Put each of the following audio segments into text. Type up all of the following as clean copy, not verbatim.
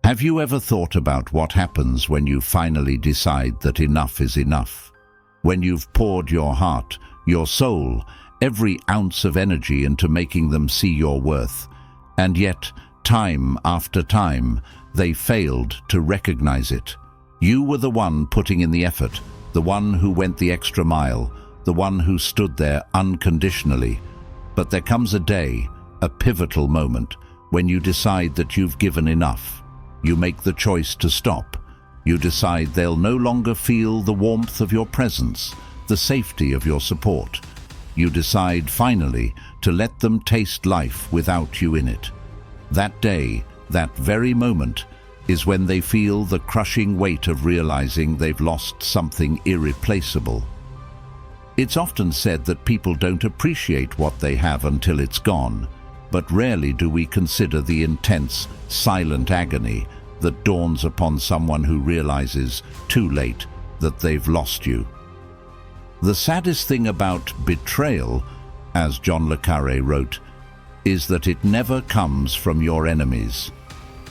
Have you ever thought about what happens when you finally decide that enough is enough? When you've poured your heart, your soul, every ounce of energy into making them see your worth, and yet, time after time, they failed to recognize it. You were the one putting in the effort, the one who went the extra mile, the one who stood there unconditionally. But there comes a day, a pivotal moment, when you decide that you've given enough. You make the choice to stop. You decide they'll no longer feel the warmth of your presence, the safety of your support. You decide, finally, to let them taste life without you in it. That day, that very moment, is when they feel the crushing weight of realizing they've lost something irreplaceable. It's often said that people don't appreciate what they have until it's gone, but rarely do we consider the intense, silent agony that dawns upon someone who realizes, too late, that they've lost you. The saddest thing about betrayal, as John le Carré wrote, is that it never comes from your enemies.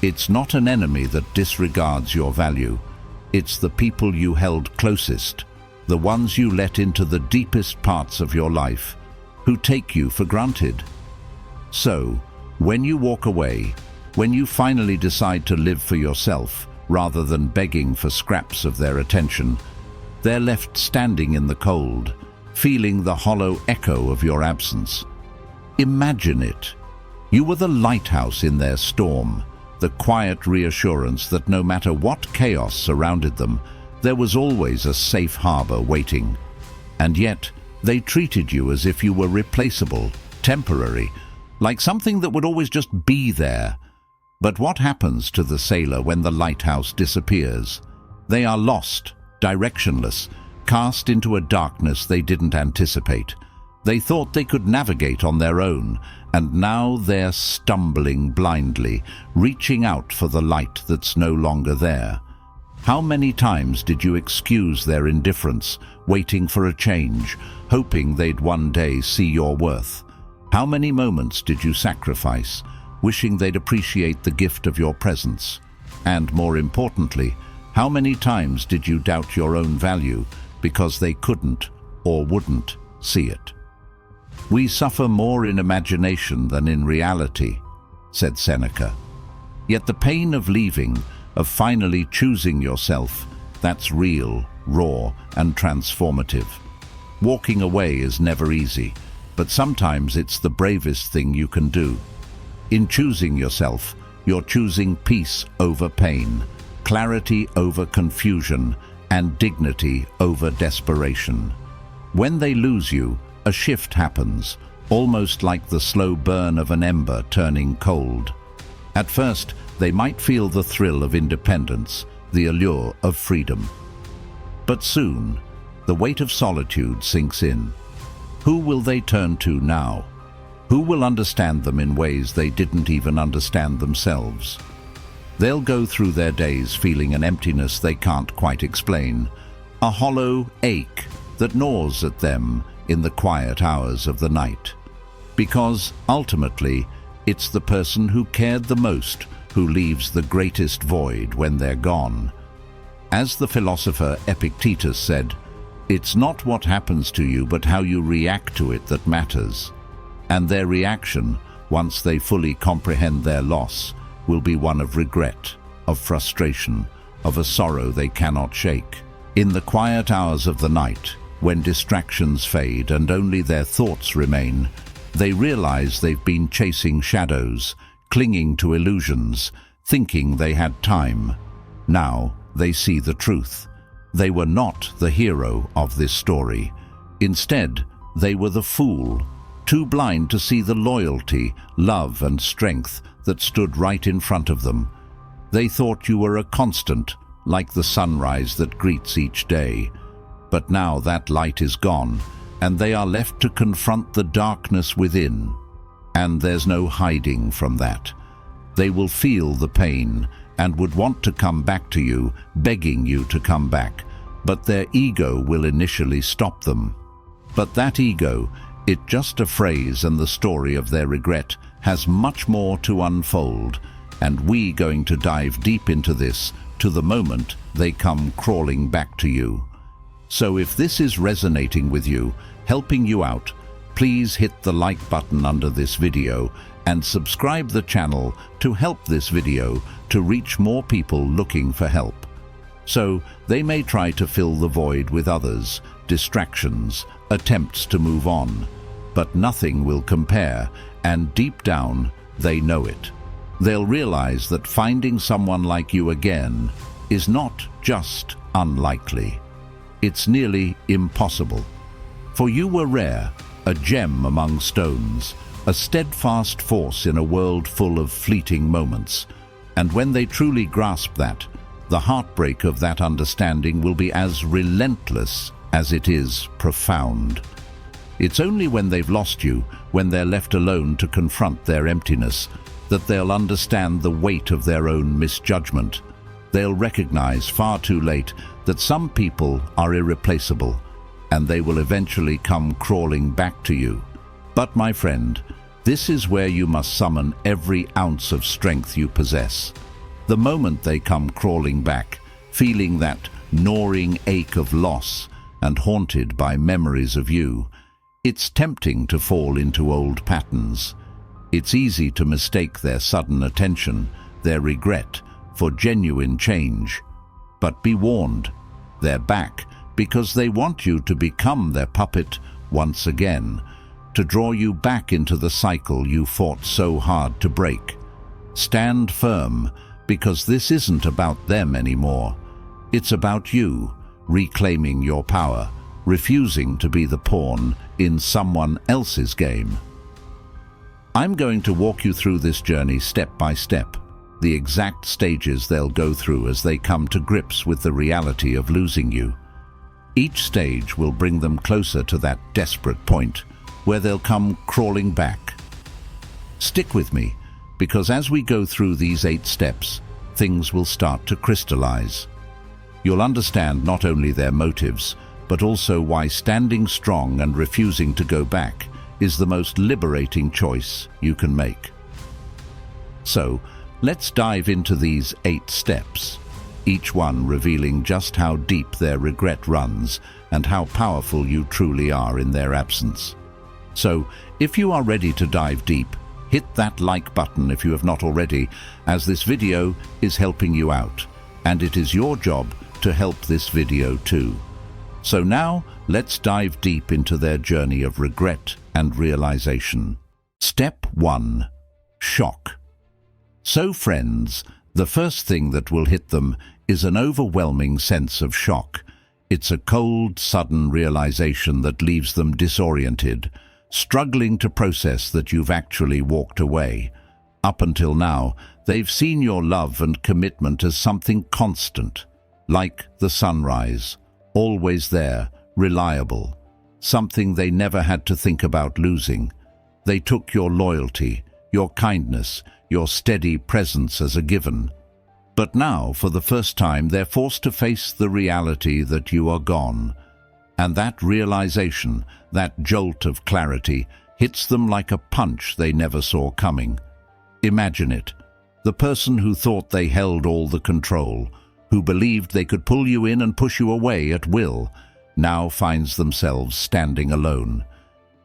It's not an enemy that disregards your value. It's the people you held closest, the ones you let into the deepest parts of your life, who take you for granted. So, when you walk away, when you finally decide to live for yourself rather than begging for scraps of their attention, they're left standing in the cold, feeling the hollow echo of your absence. Imagine it. You were the lighthouse in their storm, the quiet reassurance that no matter what chaos surrounded them, there was always a safe harbor waiting. And yet, they treated you as if you were replaceable, temporary, like something that would always just be there. But what happens to the sailor when the lighthouse disappears? They are lost, directionless, cast into a darkness they didn't anticipate. They thought they could navigate on their own, and now they're stumbling blindly, reaching out for the light that's no longer there. How many times did you excuse their indifference, waiting for a change, hoping they'd one day see your worth? How many moments did you sacrifice, wishing they'd appreciate the gift of your presence? And more importantly, how many times did you doubt your own value because they couldn't or wouldn't see it? We suffer more in imagination than in reality, said Seneca. Yet the pain of leaving, of finally choosing yourself, that's real, raw, and transformative. Walking away is never easy, but sometimes it's the bravest thing you can do. In choosing yourself, you're choosing peace over pain, clarity over confusion, and dignity over desperation. When they lose you, a shift happens, almost like the slow burn of an ember turning cold. At first, they might feel the thrill of independence, the allure of freedom. But soon, the weight of solitude sinks in. Who will they turn to now? Who will understand them in ways they didn't even understand themselves? They'll go through their days feeling an emptiness they can't quite explain, a hollow ache that gnaws at them in the quiet hours of the night. Because, ultimately, it's the person who cared the most who leaves the greatest void when they're gone. As the philosopher Epictetus said, "It's not what happens to you, but how you react to it that matters." And their reaction, once they fully comprehend their loss, will be one of regret, of frustration, of a sorrow they cannot shake. In the quiet hours of the night, when distractions fade and only their thoughts remain, they realize they've been chasing shadows, clinging to illusions, thinking they had time. Now they see the truth. They were not the hero of this story. Instead, they were the fool, too blind to see the loyalty, love, and strength that stood right in front of them. They thought you were a constant, like the sunrise that greets each day. But now that light is gone, and they are left to confront the darkness within. And there's no hiding from that. They will feel the pain and would want to come back to you, begging you to come back, but their ego will initially stop them. But that ego, it's just a phrase, and the story of their regret has much more to unfold. and we going to dive deep into this to the moment they come crawling back to you. So if this is resonating with you, helping you out, please hit the like button under this video and subscribe the channel to help this video to reach more people looking for help. So they may try to fill the void with others, distractions, attempts to move on, but nothing will compare, and deep down they know it. They'll realize that finding someone like you again is not just unlikely. It's nearly impossible. For you were rare, a gem among stones, a steadfast force in a world full of fleeting moments. And when they truly grasp that, the heartbreak of that understanding will be as relentless as it is profound. It's only when they've lost you, when they're left alone to confront their emptiness, that they'll understand the weight of their own misjudgment. They'll recognize far too late that some people are irreplaceable, and they will eventually come crawling back to you. But my friend, this is where you must summon every ounce of strength you possess. The moment they come crawling back, feeling that gnawing ache of loss and haunted by memories of you, it's tempting to fall into old patterns. It's easy to mistake their sudden attention, their regret, for genuine change. But be warned, they're back because they want you to become their puppet once again, to draw you back into the cycle you fought so hard to break. Stand firm, because this isn't about them anymore. It's about you, reclaiming your power, refusing to be the pawn in someone else's game. I'm going to walk you through this journey step by step, the exact stages they'll go through as they come to grips with the reality of losing you. Each stage will bring them closer to that desperate point where they'll come crawling back. Stick with me, because as we go through these 8 steps, things will start to crystallize. You'll understand not only their motives, but also why standing strong and refusing to go back is the most liberating choice you can make. So, let's dive into these 8 steps, each one revealing just how deep their regret runs and how powerful you truly are in their absence. So, if you are ready to dive deep, hit that like button if you have not already, as this video is helping you out, and it is your job to help this video too. So now, let's dive deep into their journey of regret and realization. Step 1. Shock. So friends, the first thing that will hit them is an overwhelming sense of shock. It's a cold, sudden realization that leaves them disoriented, struggling to process that you've actually walked away. Up until now, they've seen your love and commitment as something constant, like the sunrise, always there, reliable, something they never had to think about losing. They took your loyalty, your kindness, your steady presence as a given. But now, for the first time, they're forced to face the reality that you are gone. And that realization, that jolt of clarity, hits them like a punch they never saw coming. Imagine it. The person who thought they held all the control, who believed they could pull you in and push you away at will, now finds themselves standing alone.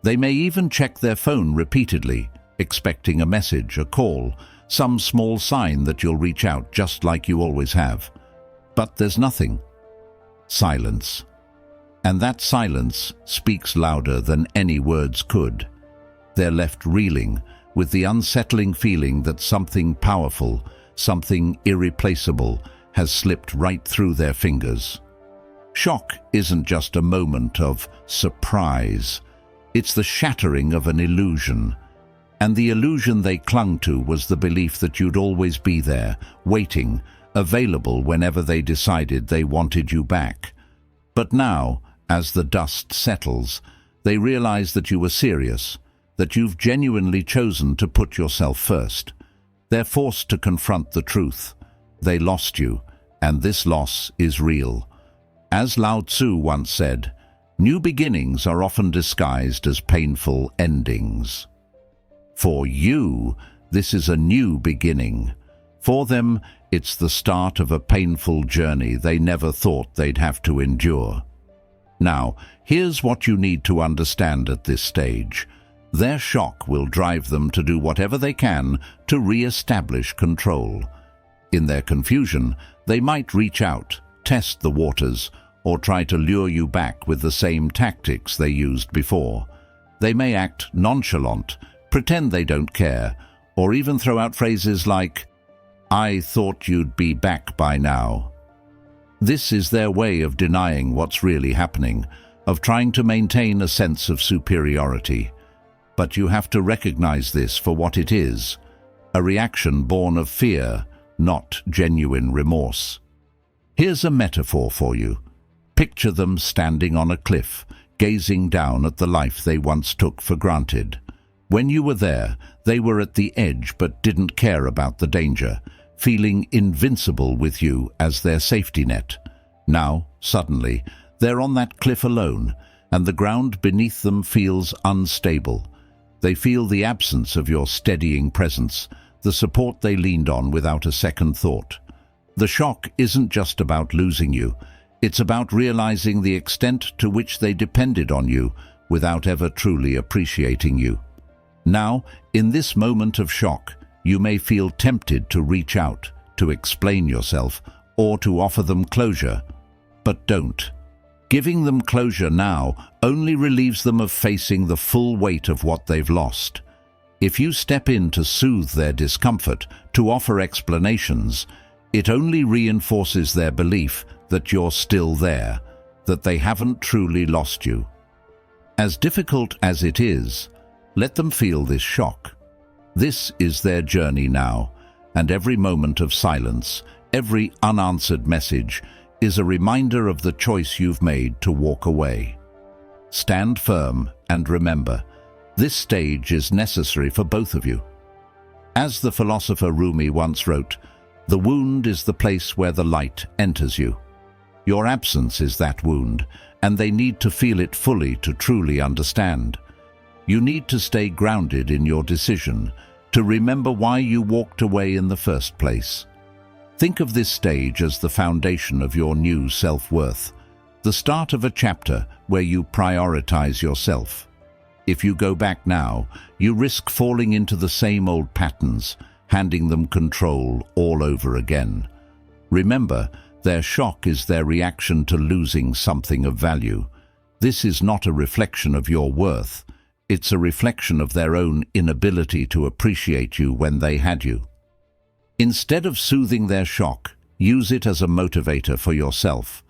They may even check their phone repeatedly, expecting a message, a call, some small sign that you'll reach out just like you always have. But there's nothing. Silence. And that silence speaks louder than any words could. They're left reeling, with the unsettling feeling that something powerful, something irreplaceable, has slipped right through their fingers. Shock isn't just a moment of surprise. It's the shattering of an illusion. And the illusion they clung to was the belief that you'd always be there, waiting, available whenever they decided they wanted you back. But now, as the dust settles, they realize that you were serious, that you've genuinely chosen to put yourself first. They're forced to confront the truth. They lost you, and this loss is real. As Lao Tzu once said, new beginnings are often disguised as painful endings. For you, this is a new beginning, For them, it's the start of a painful journey they never thought they'd have to endure. Now, here's what you need to understand at this stage. Their shock will drive them to do whatever they can to re-establish control. In their confusion, they might reach out, test the waters, or try to lure you back with the same tactics they used before. They may act nonchalant, pretend they don't care, or even throw out phrases like, "I thought you'd be back by now." This is their way of denying what's really happening, of trying to maintain a sense of superiority. But you have to recognize this for what it is, a reaction born of fear, not genuine remorse. Here's a metaphor for you. Picture them standing on a cliff, gazing down at the life they once took for granted. When you were there, they were at the edge but didn't care about the danger, feeling invincible with you as their safety net. Now, suddenly, they're on that cliff alone, and the ground beneath them feels unstable. They feel the absence of your steadying presence, the support they leaned on without a second thought. The shock isn't just about losing you. It's about realizing the extent to which they depended on you without ever truly appreciating you. Now, in this moment of shock, you may feel tempted to reach out, to explain yourself, or to offer them closure. But don't. Giving them closure now only relieves them of facing the full weight of what they've lost. If you step in to soothe their discomfort, to offer explanations, it only reinforces their belief that you're still there, that they haven't truly lost you. As difficult as it is, let them feel this shock. This is their journey now, and every moment of silence, every unanswered message, is a reminder of the choice you've made to walk away. Stand firm and remember, this stage is necessary for both of you. As the philosopher Rumi once wrote, "The wound is the place where the light enters you." Your absence is that wound, and they need to feel it fully to truly understand. You need to stay grounded in your decision, to remember why you walked away in the first place. Think of this stage as the foundation of your new self-worth, the start of a chapter where you prioritize yourself. If you go back now, you risk falling into the same old patterns, handing them control all over again. Remember, their shock is their reaction to losing something of value. This is not a reflection of your worth. It's a reflection of their own inability to appreciate you when they had you. Instead of soothing their shock, use it as a motivator for yourself.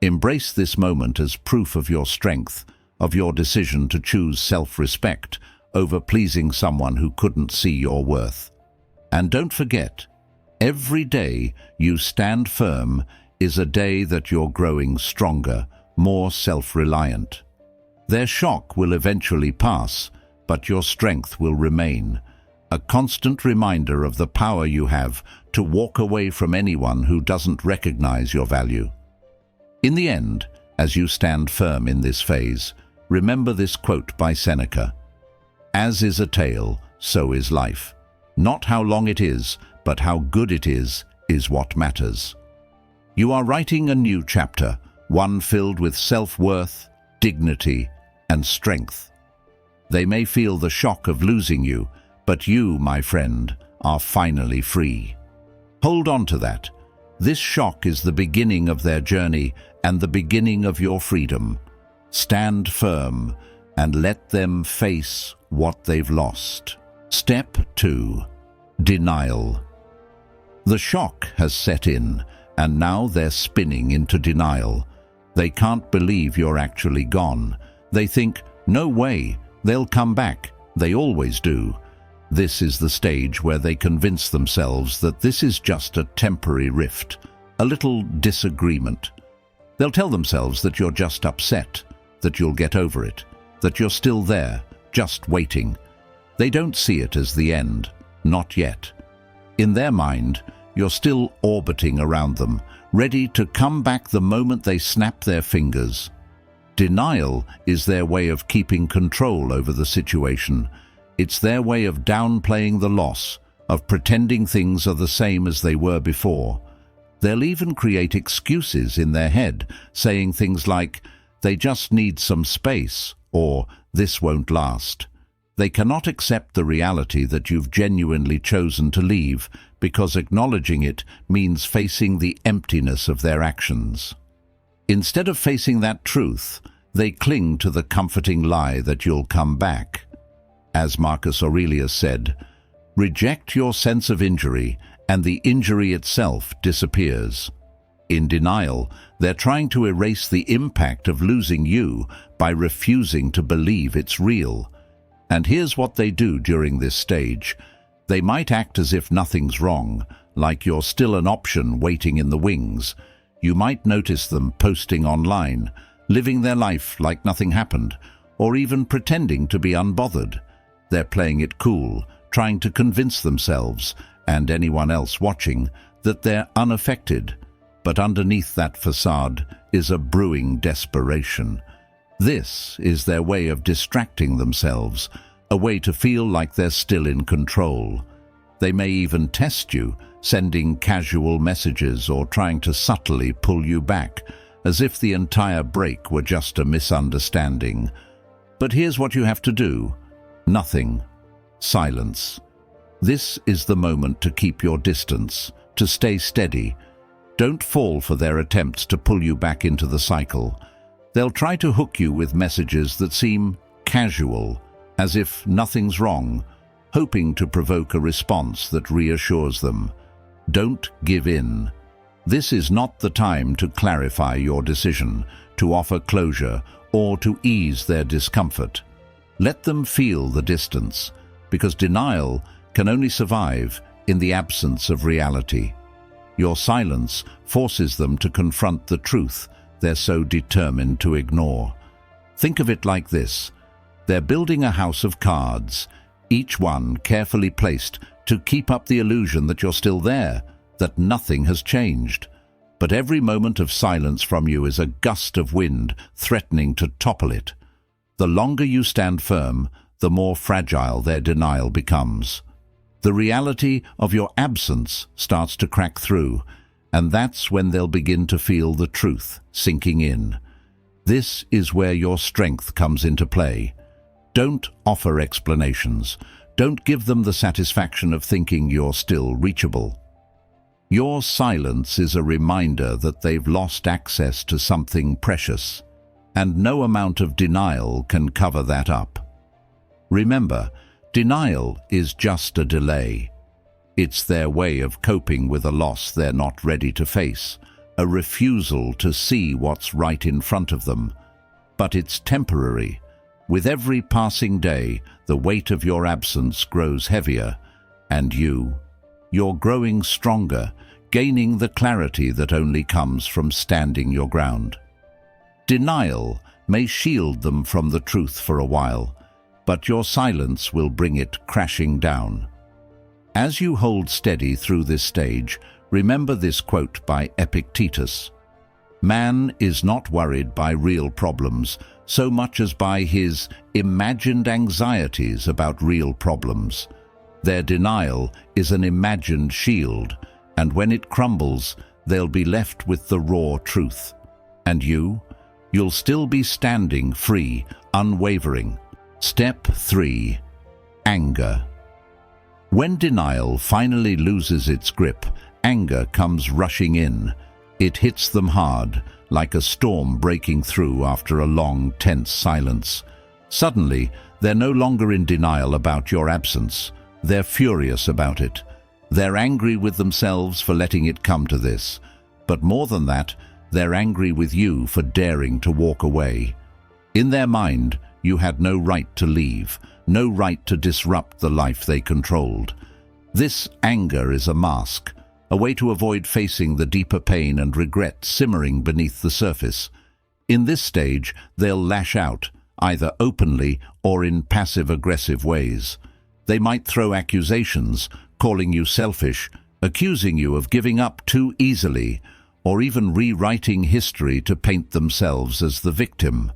Embrace this moment as proof of your strength, of your decision to choose self-respect over pleasing someone who couldn't see your worth. And don't forget, every day you stand firm is a day that you're growing stronger, more self-reliant. Their shock will eventually pass, but your strength will remain, a constant reminder of the power you have to walk away from anyone who doesn't recognize your value. In the end, as you stand firm in this phase, remember this quote by Seneca: "As is a tale, so is life. Not how long it is, but how good it is what matters." You are writing a new chapter, one filled with self-worth, dignity, and strength. They may feel the shock of losing you, but you, my friend, are finally free. Hold on to that. This shock is the beginning of their journey and the beginning of your freedom. Stand firm and let them face what they've lost. Step 2. Denial. The shock has set in, and now they're spinning into denial. They can't believe you're actually gone. They think, "No way, they'll come back. They always do." This is the stage where they convince themselves that this is just a temporary rift, a little disagreement. They'll tell themselves that you're just upset, that you'll get over it, that you're still there, just waiting. They don't see it as the end, not yet. In their mind, you're still orbiting around them, ready to come back the moment they snap their fingers. Denial is their way of keeping control over the situation. It's their way of downplaying the loss, of pretending things are the same as they were before. They'll even create excuses in their head, saying things like, "They just need some space," or "This won't last." They cannot accept the reality that you've genuinely chosen to leave, because acknowledging it means facing the emptiness of their actions. Instead of facing that truth, they cling to the comforting lie that you'll come back. As Marcus Aurelius said, "Reject your sense of injury, and the injury itself disappears." In denial, they're trying to erase the impact of losing you by refusing to believe it's real. And here's what they do during this stage. They might act as if nothing's wrong, like you're still an option waiting in the wings. You might notice them posting online, living their life like nothing happened, or even pretending to be unbothered. They're playing it cool, trying to convince themselves, and anyone else watching, that they're unaffected. But underneath that facade is a brewing desperation. This is their way of distracting themselves, a way to feel like they're still in control. They may even test you, sending casual messages or trying to subtly pull you back, as if the entire break were just a misunderstanding. But here's what you have to do. Nothing. Silence. This is the moment to keep your distance, to stay steady. Don't fall for their attempts to pull you back into the cycle. They'll try to hook you with messages that seem casual, as if nothing's wrong, hoping to provoke a response that reassures them. Don't give in. This is not the time to clarify your decision, to offer closure, or to ease their discomfort. Let them feel the distance, because denial can only survive in the absence of reality. Your silence forces them to confront the truth they're so determined to ignore. Think of it like this. They're building a house of cards, each one carefully placed to keep up the illusion that you're still there, that nothing has changed. But every moment of silence from you is a gust of wind threatening to topple it. The longer you stand firm, the more fragile their denial becomes. The reality of your absence starts to crack through, and that's when they'll begin to feel the truth sinking in. This is where your strength comes into play. Don't offer explanations. Don't give them the satisfaction of thinking you're still reachable. Your silence is a reminder that they've lost access to something precious, and no amount of denial can cover that up. Remember, denial is just a delay. It's their way of coping with a loss they're not ready to face, a refusal to see what's right in front of them. But it's temporary. With every passing day, the weight of your absence grows heavier, and you're growing stronger, gaining the clarity that only comes from standing your ground. Denial may shield them from the truth for a while, but your silence will bring it crashing down. As you hold steady through this stage, remember this quote by Epictetus. "Man is not worried by real problems so much as by his imagined anxieties about real problems. Their denial is an imagined shield, and when it crumbles, they'll be left with the raw truth. And you'll still be standing free, unwavering." Step 3. Anger. When denial finally loses its grip, anger comes rushing in. It hits them hard, like a storm breaking through after a long, tense silence. Suddenly, they're no longer in denial about your absence. They're furious about it. They're angry with themselves for letting it come to this. But more than that, they're angry with you for daring to walk away. In their mind, you had no right to leave, no right to disrupt the life they controlled. This anger is a mask, a way to avoid facing the deeper pain and regret simmering beneath the surface. In this stage, they'll lash out, either openly or in passive-aggressive ways. They might throw accusations, calling you selfish, accusing you of giving up too easily, or even rewriting history to paint themselves as the victim.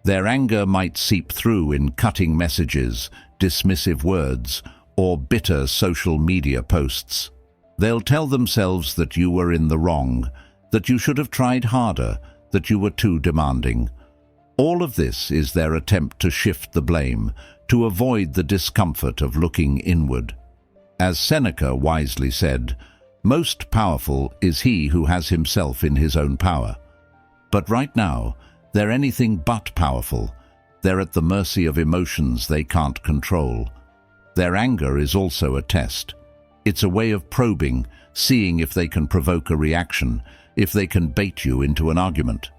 Their anger might seep through in cutting messages, dismissive words, or bitter social media posts. They'll tell themselves that you were in the wrong, that you should have tried harder, that you were too demanding. All of this is their attempt to shift the blame, to avoid the discomfort of looking inward. As Seneca wisely said, "Most powerful is he who has himself in his own power." But right now, they're anything but powerful. They're at the mercy of emotions they can't control. Their anger is also a test. It's a way of probing, seeing if they can provoke a reaction, if they can bait you into an argument.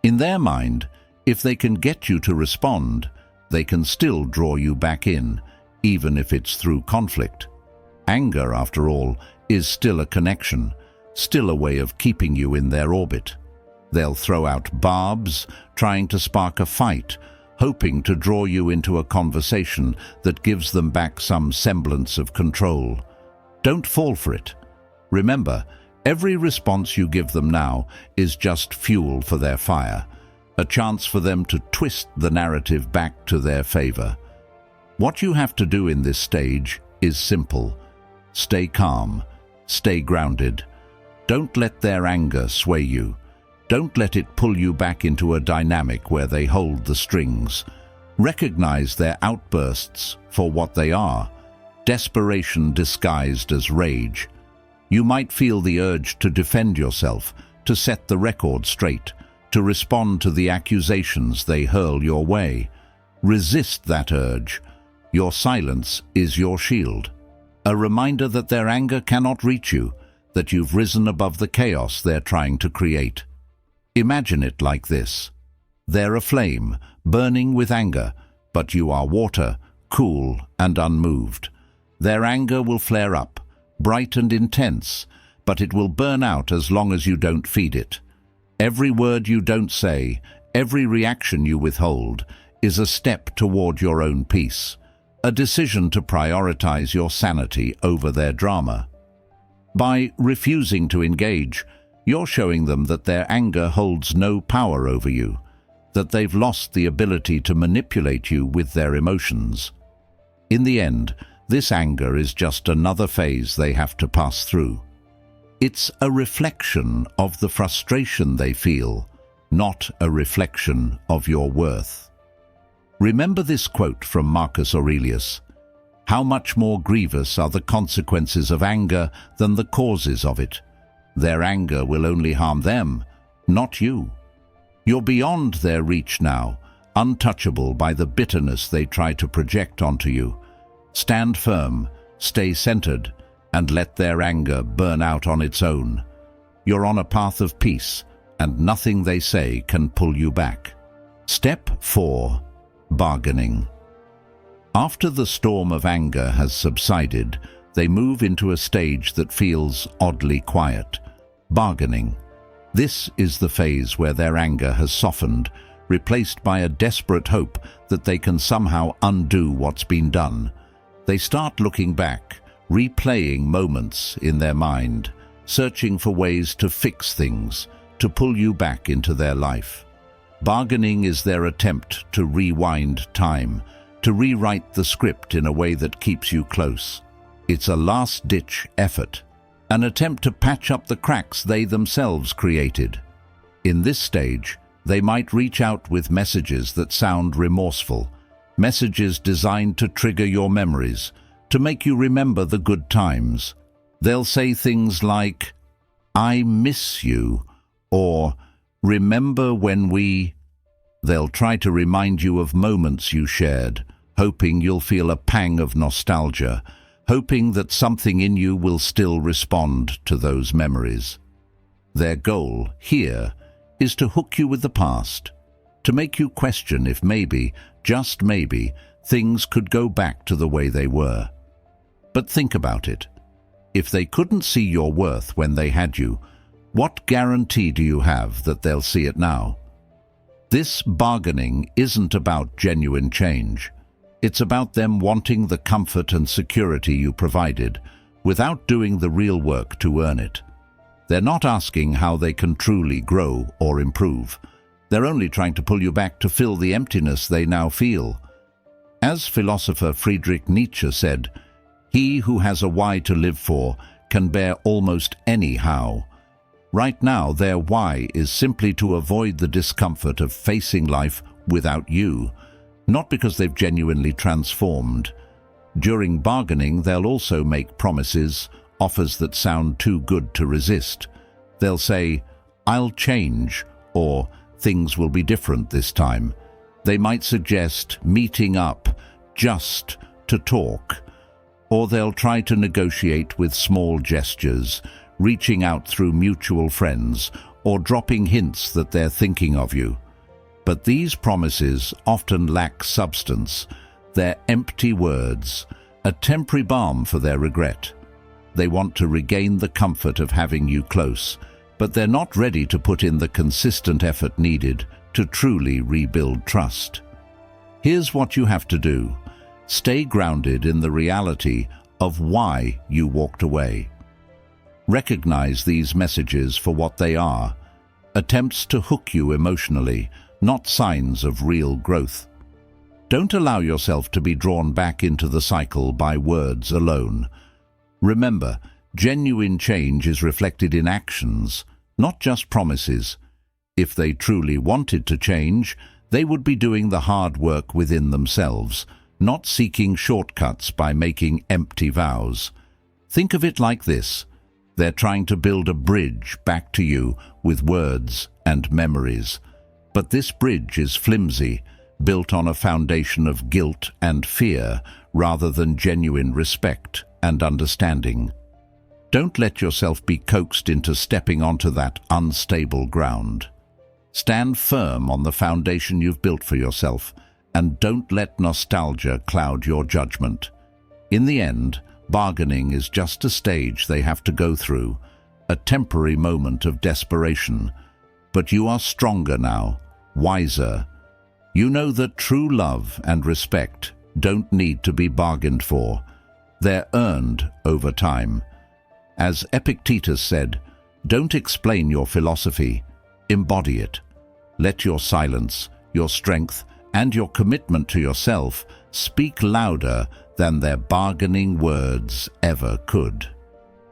In their mind, if they can get you to respond, they can still draw you back in, even if it's through conflict. Anger, after all, is still a connection, still a way of keeping you in their orbit. They'll throw out barbs, trying to spark a fight, hoping to draw you into a conversation that gives them back some semblance of control. Don't fall for it. Remember, every response you give them now is just fuel for their fire, a chance for them to twist the narrative back to their favor. What you have to do in this stage is simple. Stay calm, stay grounded. Don't let their anger sway you. Don't let it pull you back into a dynamic where they hold the strings. Recognize their outbursts for what they are, desperation disguised as rage. You might feel the urge to defend yourself, to set the record straight, to respond to the accusations they hurl your way. Resist that urge. Your silence is your shield. A reminder that their anger cannot reach you, that you've risen above the chaos they're trying to create. Imagine it like this. They're aflame, burning with anger, but you are water, cool and unmoved. Their anger will flare up, bright and intense, but it will burn out as long as you don't feed it. Every word you don't say, every reaction you withhold, is a step toward your own peace, a decision to prioritize your sanity over their drama. By refusing to engage, you're showing them that their anger holds no power over you, that they've lost the ability to manipulate you with their emotions. In the end, this anger is just another phase they have to pass through. It's a reflection of the frustration they feel, not a reflection of your worth. Remember this quote from Marcus Aurelius: "How much more grievous are the consequences of anger than the causes of it? Their anger will only harm them, not you." You're beyond their reach now, untouchable by the bitterness they try to project onto you. Stand firm, stay centered, and let their anger burn out on its own. You're on a path of peace, and nothing they say can pull you back. Step 4. Bargaining. After the storm of anger has subsided, they move into a stage that feels oddly quiet. Bargaining. This is the phase where their anger has softened, replaced by a desperate hope that they can somehow undo what's been done. They start looking back, replaying moments in their mind, searching for ways to fix things, to pull you back into their life. Bargaining is their attempt to rewind time, to rewrite the script in a way that keeps you close. It's a last-ditch effort, an attempt to patch up the cracks they themselves created. In this stage, they might reach out with messages that sound remorseful, messages designed to trigger your memories, to make you remember the good times. They'll say things like, "I miss you," or "Remember when we..." They'll try to remind you of moments you shared, hoping you'll feel a pang of nostalgia, hoping that something in you will still respond to those memories. Their goal here is to hook you with the past, to make you question if maybe, just maybe, things could go back to the way they were. But think about it. If they couldn't see your worth when they had you, what guarantee do you have that they'll see it now? This bargaining isn't about genuine change. It's about them wanting the comfort and security you provided, without doing the real work to earn it. They're not asking how they can truly grow or improve. They're only trying to pull you back to fill the emptiness they now feel. As philosopher Friedrich Nietzsche said, He who has a why to live for can bear almost any how. Right now, their why is simply to avoid the discomfort of facing life without you, not because they've genuinely transformed. During bargaining, they'll also make promises, offers that sound too good to resist. They'll say, "I'll change," or "Things will be different this time." They might suggest meeting up just to talk, or they'll try to negotiate with small gestures, reaching out through mutual friends, or dropping hints that they're thinking of you. But these promises often lack substance. They're empty words, a temporary balm for their regret. They want to regain the comfort of having you close, but they're not ready to put in the consistent effort needed to truly rebuild trust. Here's what you have to do. Stay grounded in the reality of why you walked away. Recognize these messages for what they are, attempts to hook you emotionally, not signs of real growth. Don't allow yourself to be drawn back into the cycle by words alone. Remember, genuine change is reflected in actions, not just promises. If they truly wanted to change, they would be doing the hard work within themselves, not seeking shortcuts by making empty vows. Think of it like this. They're trying to build a bridge back to you with words and memories. But this bridge is flimsy, built on a foundation of guilt and fear rather than genuine respect and understanding. Don't let yourself be coaxed into stepping onto that unstable ground. Stand firm on the foundation you've built for yourself, and don't let nostalgia cloud your judgment. In the end, bargaining is just a stage they have to go through, a temporary moment of desperation. But you are stronger now, wiser. You know that true love and respect don't need to be bargained for. They're earned over time. As Epictetus said, don't explain your philosophy, embody it. Let your silence, your strength, and your commitment to yourself speak louder than their bargaining words ever could.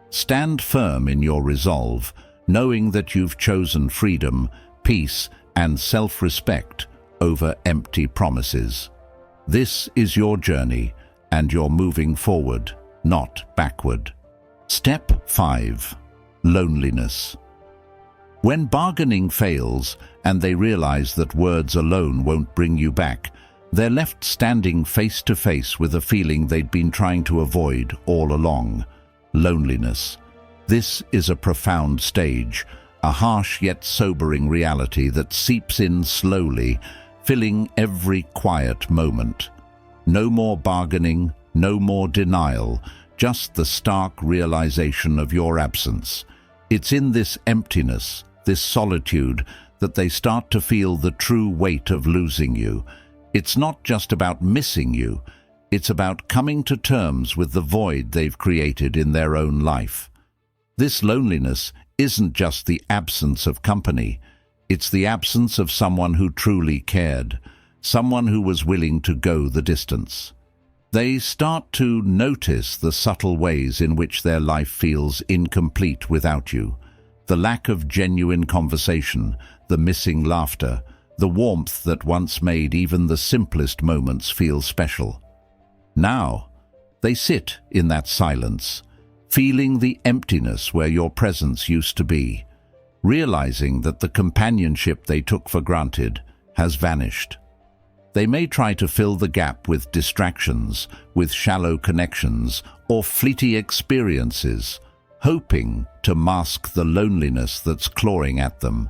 Stand firm in your resolve, knowing that you've chosen freedom, peace, and self-respect over empty promises. This is your journey, and you're moving forward, not backward. Step 5. Loneliness. When bargaining fails and they realize that words alone won't bring you back, they're left standing face to face with a feeling they'd been trying to avoid all along: loneliness. This is a profound stage, a harsh yet sobering reality that seeps in slowly, filling every quiet moment. No more bargaining, no more denial, just the stark realization of your absence. It's in this emptiness, this solitude, that they start to feel the true weight of losing you. It's not just about missing you, it's about coming to terms with the void they've created in their own life. This loneliness isn't just the absence of company, it's the absence of someone who truly cared, someone who was willing to go the distance. They start to notice the subtle ways in which their life feels incomplete without you. The lack of genuine conversation, the missing laughter, the warmth that once made even the simplest moments feel special. Now, they sit in that silence, feeling the emptiness where your presence used to be, realizing that the companionship they took for granted has vanished. They may try to fill the gap with distractions, with shallow connections, or fleeting experiences, hoping to mask the loneliness that's clawing at them.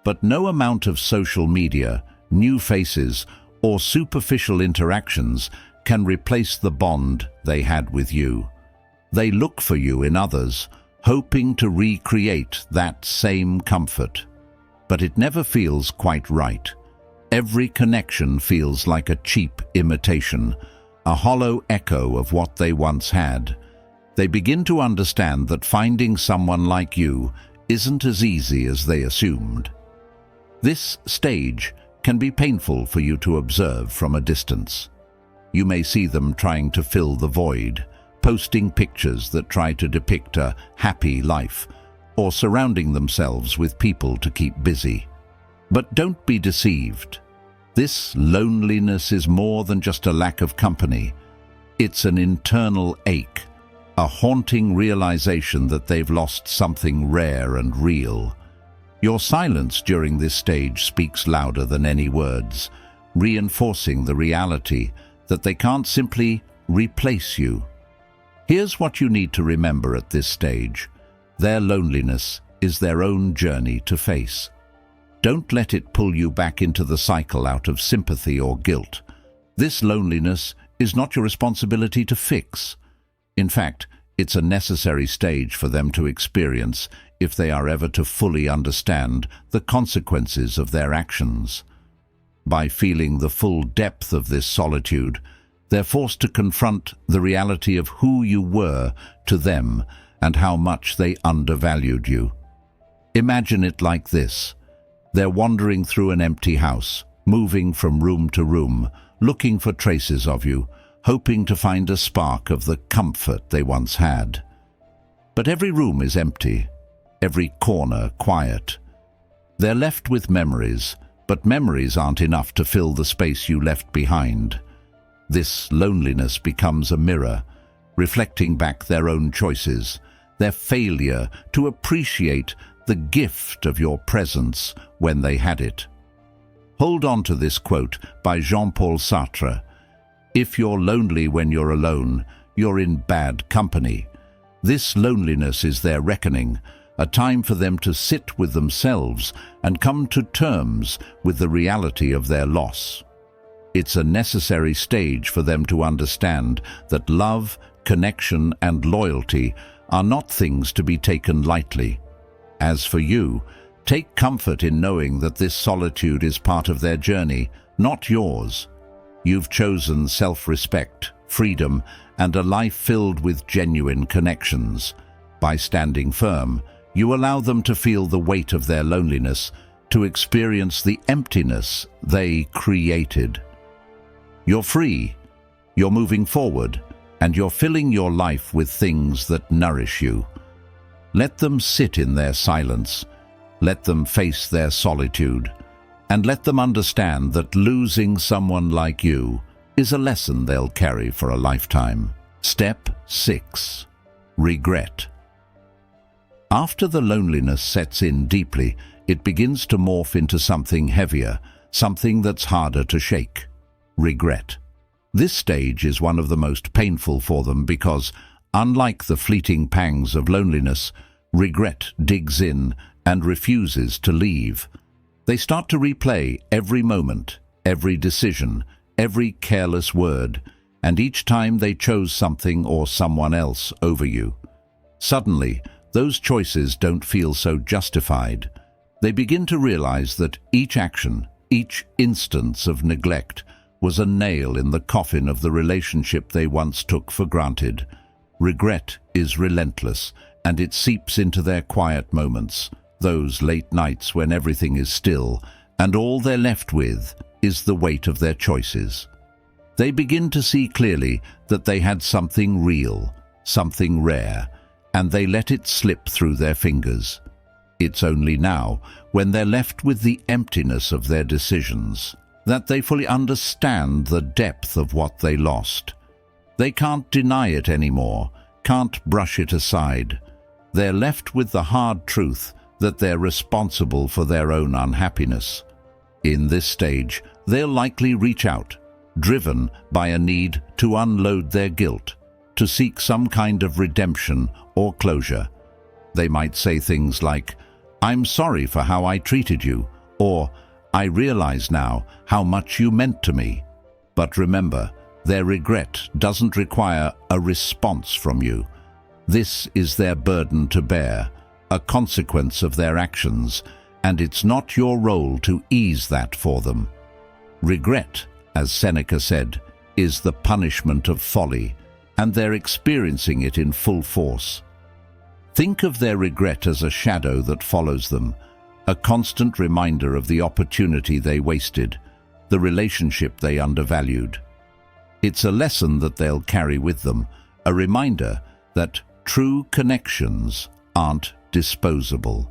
But no amount of social media, new faces, or superficial interactions can replace the bond they had with you. They look for you in others, hoping to recreate that same comfort. But it never feels quite right. Every connection feels like a cheap imitation, a hollow echo of what they once had. They begin to understand that finding someone like you isn't as easy as they assumed. This stage can be painful for you to observe from a distance. You may see them trying to fill the void, posting pictures that try to depict a happy life, or surrounding themselves with people to keep busy. But don't be deceived. This loneliness is more than just a lack of company. It's an internal ache, a haunting realization that they've lost something rare and real. Your silence during this stage speaks louder than any words, reinforcing the reality that they can't simply replace you. Here's what you need to remember at this stage. Their loneliness is their own journey to face. Don't let it pull you back into the cycle out of sympathy or guilt. This loneliness is not your responsibility to fix. In fact, it's a necessary stage for them to experience if they are ever to fully understand the consequences of their actions. By feeling the full depth of this solitude, they're forced to confront the reality of who you were to them and how much they undervalued you. Imagine it like this. They're wandering through an empty house, moving from room to room, looking for traces of you, hoping to find a spark of the comfort they once had. But every room is empty, every corner quiet. They're left with memories, but memories aren't enough to fill the space you left behind. This loneliness becomes a mirror, reflecting back their own choices, their failure to appreciate the gift of your presence when they had it. Hold on to this quote by Jean-Paul Sartre. If you're lonely when you're alone, you're in bad company. This loneliness is their reckoning, a time for them to sit with themselves and come to terms with the reality of their loss. It's a necessary stage for them to understand that love, connection, and loyalty are not things to be taken lightly. As for you, take comfort in knowing that this solitude is part of their journey, not yours. You've chosen self-respect, freedom, and a life filled with genuine connections. By standing firm, you allow them to feel the weight of their loneliness, to experience the emptiness they created. You're free, you're moving forward, and you're filling your life with things that nourish you. Let them sit in their silence, let them face their solitude, and let them understand that losing someone like you is a lesson they'll carry for a lifetime. Step 6. Regret. After the loneliness sets in deeply, it begins to morph into something heavier, something that's harder to shake. Regret. This stage is one of the most painful for them because, unlike the fleeting pangs of loneliness, regret digs in and refuses to leave. They start to replay every moment, every decision, every careless word, and each time they chose something or someone else over you. Suddenly, those choices don't feel so justified. They begin to realize that each action, each instance of neglect, was a nail in the coffin of the relationship they once took for granted. Regret is relentless, and it seeps into their quiet moments, those late nights when everything is still, and all they're left with is the weight of their choices. They begin to see clearly that they had something real, something rare, and they let it slip through their fingers. It's only now, when they're left with the emptiness of their decisions, that they fully understand the depth of what they lost. They can't deny it anymore, can't brush it aside. They're left with the hard truth that they're responsible for their own unhappiness. In this stage, they'll likely reach out, driven by a need to unload their guilt, to seek some kind of redemption or closure. They might say things like, "I'm sorry for how I treated you," or "I realize now how much you meant to me." But remember, their regret doesn't require a response from you. This is their burden to bear, a consequence of their actions, and it's not your role to ease that for them. Regret, as Seneca said, is the punishment of folly, and they're experiencing it in full force. Think of their regret as a shadow that follows them, a constant reminder of the opportunity they wasted, the relationship they undervalued. It's a lesson that they'll carry with them, A reminder that true connections aren't disposable.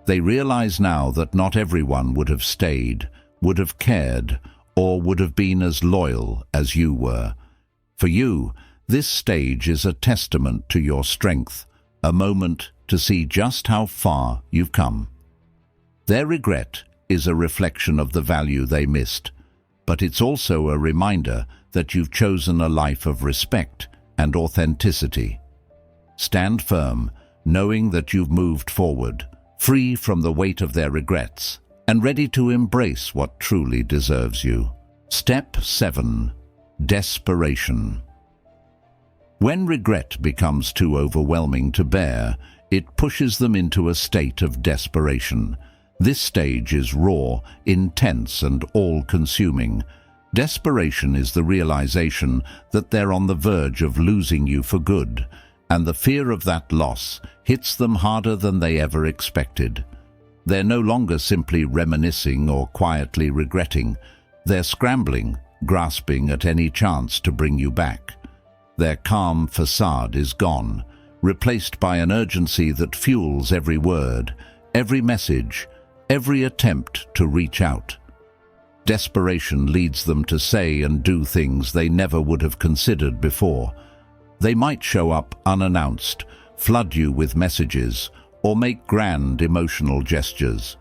They realize now that not everyone would have stayed, would have cared, or would have been as loyal as you were. For you, this stage is a testament to your strength, a moment to see just how far you've come. Their regret is a reflection of the value they missed, but it's also a reminder that you've chosen a life of respect and authenticity. Stand firm, knowing that you've moved forward, free from the weight of their regrets, and ready to embrace what truly deserves you. Step 7. Desperation. When regret becomes too overwhelming to bear, it pushes them into a state of desperation. This stage is raw, intense, and all-consuming. Desperation is the realization that they're on the verge of losing you for good, and the fear of that loss hits them harder than they ever expected. They're no longer simply reminiscing or quietly regretting. They're scrambling, grasping at any chance to bring you back. Their calm facade is gone, replaced by an urgency that fuels every word, every message, every attempt to reach out. Desperation leads them to say and do things they never would have considered before. They might show up unannounced, flood you with messages, or make grand emotional gestures.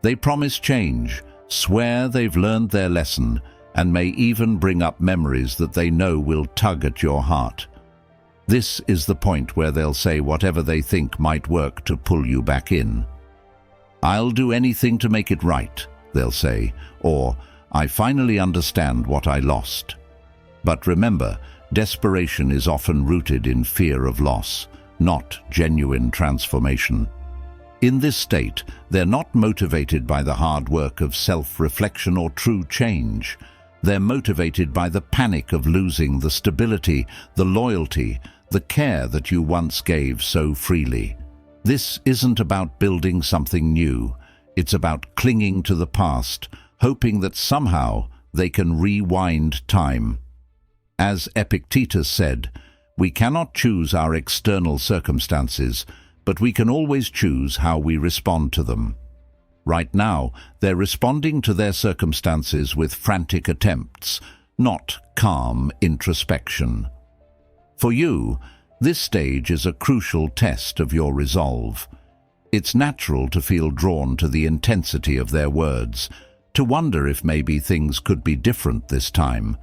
They promise change, swear they've learned their lesson, and may even bring up memories that they know will tug at your heart. This is the point where they'll say whatever they think might work to pull you back in. "I'll do anything to make it right," they'll say, or "I finally understand what I lost." But remember, desperation is often rooted in fear of loss, not genuine transformation. In this state, they're not motivated by the hard work of self-reflection or true change. They're motivated by the panic of losing the stability, the loyalty, the care that you once gave so freely. This isn't about building something new. It's about clinging to the past, hoping that somehow they can rewind time. As Epictetus said, "We cannot choose our external circumstances, but we can always choose how we respond to them." Right now, they're responding to their circumstances with frantic attempts, not calm introspection. For you, this stage is a crucial test of your resolve. It's natural to feel drawn to the intensity of their words, to wonder if maybe things could be different this time.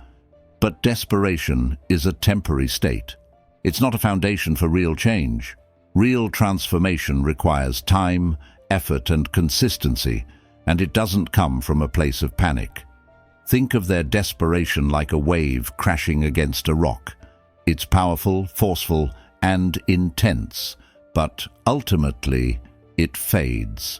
But desperation is a temporary state. It's not a foundation for real change. Real transformation requires time, effort, and consistency, and it doesn't come from a place of panic. Think of their desperation like a wave crashing against a rock. It's powerful, forceful, and intense, but ultimately it fades.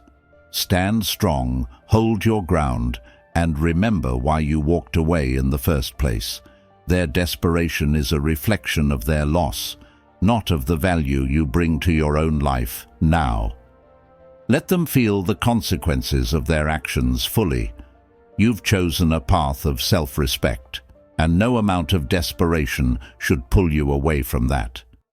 Stand strong, hold your ground, and remember why you walked away in the first place. Their desperation is a reflection of their loss, not of the value you bring to your own life now. Let them feel the consequences of their actions fully. You've chosen a path of self-respect, and no amount of desperation should pull you away from that.